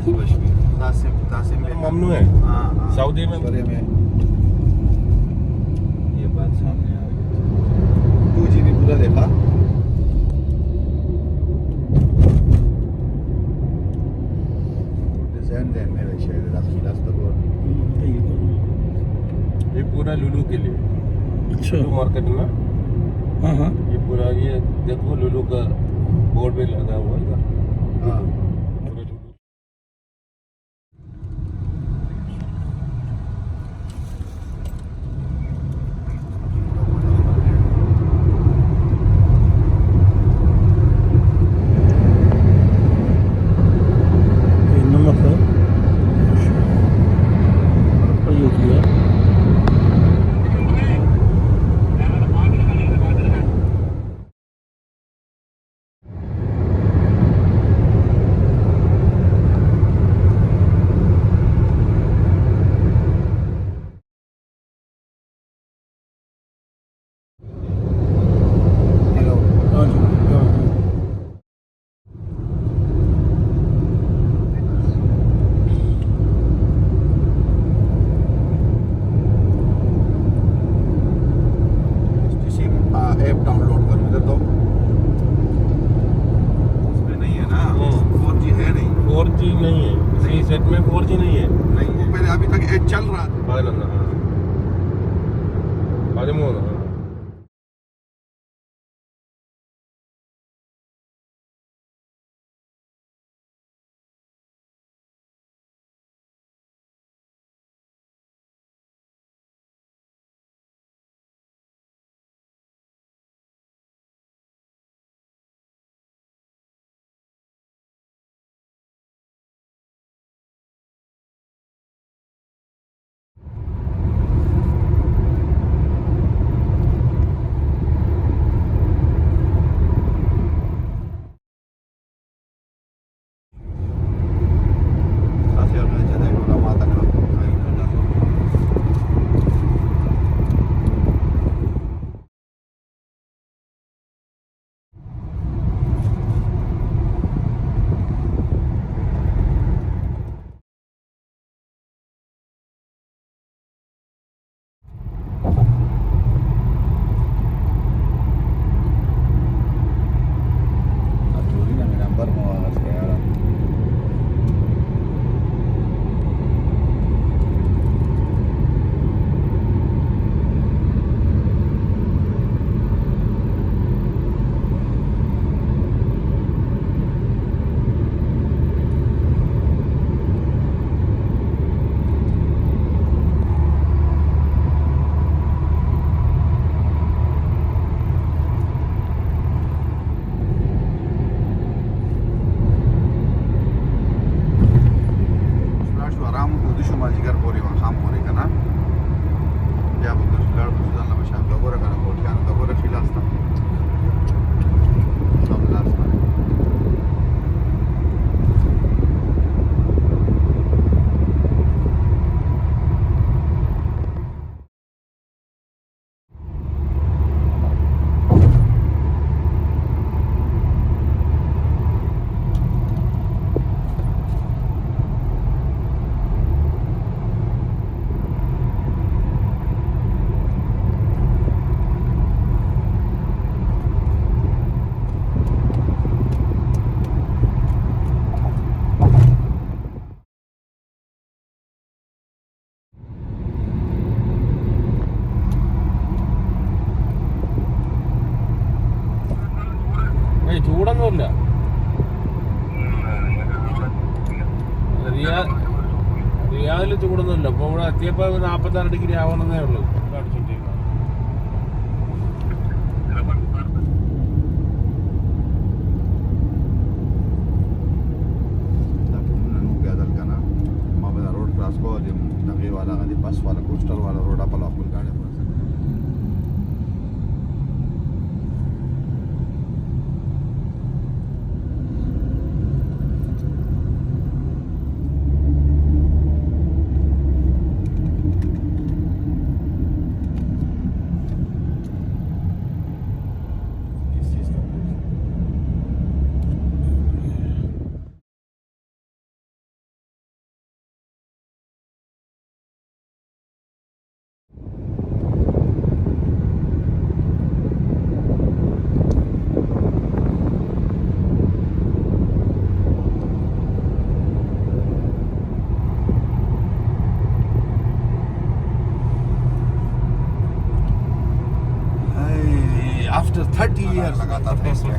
कुछ भी तासिम में ममनू है सऊदी में ये बात सामने आ गई 2 GB पूरा देखा डिजाइन देन में वैसे दाखिल तक ये पूरा लुलू के लिए अच्छा लुलू मार्केट में हाँ हाँ ये पूरा ये देखो लुलू का बोर्ड भी लगा हुआ है हाँ पूरा लुलू ये नमक है और ये किया हेलो हाँ जी हाँ हाँ किसी ऐप डाउनलोड करूँ इधर तो इसमें नहीं है ना 4G है नहीं 4G नहीं है इसी सेट में 4G नहीं है नहीं वो पहले अभी तक ऐप चल रहा था പതിനൊന്ന് പതിമൂന്ന് ചൂടൊന്നുമില്ല റിയാദിൽ ചൂടൊന്നുമില്ല ഇപ്പോൾ ഇവിടെ എത്തിയപ്പോൾ 46 ഡിഗ്രി ആവണമെന്നേ ഉള്ളൂ ഇവിടെ അടിച്ചോണ്ടിരിക്കുന്നത് रोड क्रॉस को नगे वाला बस वाला कोस्टर वाला रोड आपला गाड्या आता था इसमें।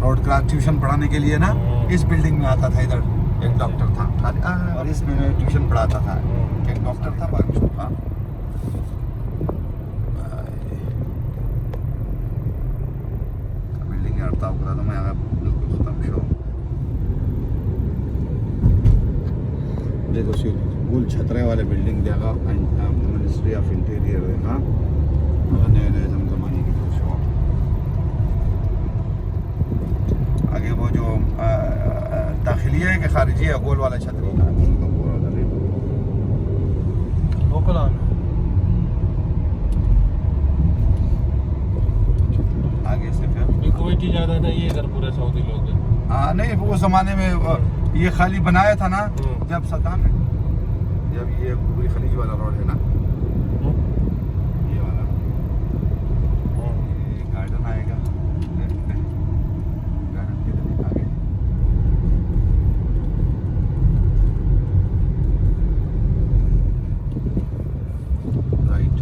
रोड क्रास ट्यूशन पढ़ाने के लिए ना इस बिल्डिंग में आता था। इधर एक डॉक्टर था और इसमें मैं ट्यूशन पढ़ाता था। एक डॉक्टर था बाकी था। बिल्डिंग हड़ता हुआ तो मैं बिल्कुल खत्म शो। देखो सी गुल छतरे वाले बिल्डिंग देखा मिनिस्ट्री ऑफ इंटीरियर देखा नए नए जमाने की शॉप। आगे वो जो दाखिलिया है कि खारिजी है गोल वाला छतरी था लोकल आगे से फिर कुवैती ज़्यादा नहीं है इधर पूरे सऊदी लोग हैं। हाँ नहीं वो ज़माने में ये खाली बनाया था ना जब सद्दाम ने जब ये पूरी खलीज वाला रोड है ना ये वाला ये गार्डन आएगा गार्डन किधर आगे राइट।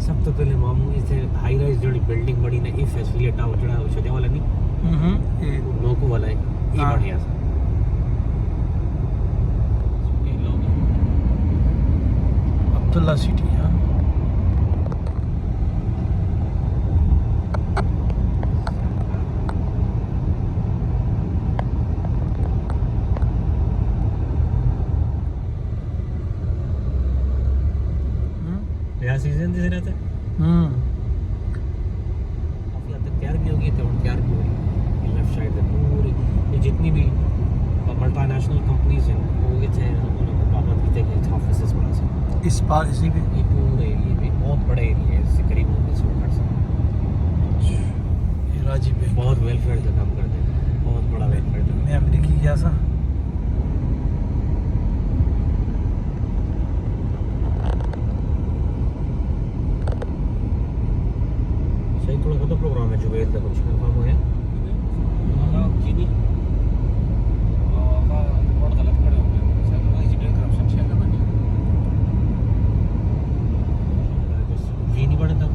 सब तो पहले मामू इसे हाई राइज जो बिल्डिंग बड़ी ना ये फैसिलिटी टावर जो छोटे वाला नहीं ये लोको वाला है ये हाँ। बढ़िया सा ये लोग अब्दुल्ला सिटी हाँ नया सीजन जैसे रहता है काफ़ी हद तक तैयार भी होगी तो तैयार भी हो रही है। ये लेफ्ट साइड है पूरी ये जितनी भी मल्टीनेशनल कंपनीज हैं वो ये थे उनको पाबंद की थे कि ऑफिस बना सकते इस पार इसी पे ये पूरे एरिए में बहुत बड़े एरिया है इससे करीब 19 ये राजी पे बहुत वेलफेयर का काम करते हैं बहुत बड़ा वेलफेयर का मैं अमेरिकी गया था सही थोड़ा सा तो प्रोग्राम है जुबेल का कुछ कंफर्म हो है चीनी बहुत गलत खड़े हो गए सर वही जितने करप्शन शेयर का बनी ये नहीं बढ़ता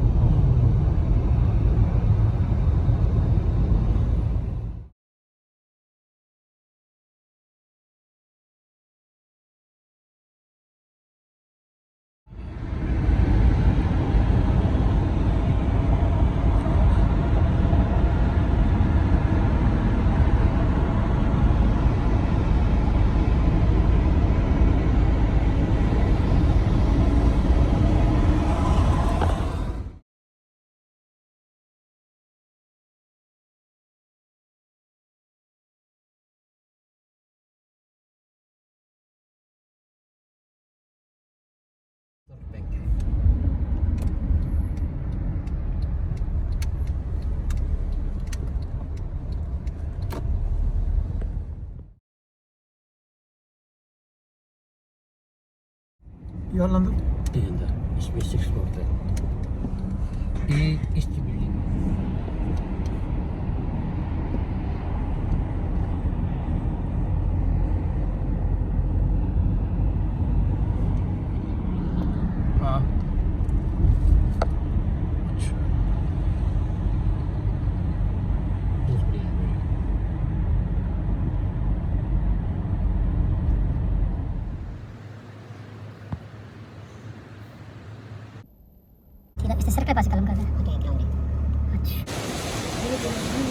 ये वाला अंदर के अंदर इसमें 6 फ्लोर पे ये इसकी बिल्डिंग हाँ अच्छा बहुत बढ़िया है इससे सर पे पास कलम कर रहा है। अच्छा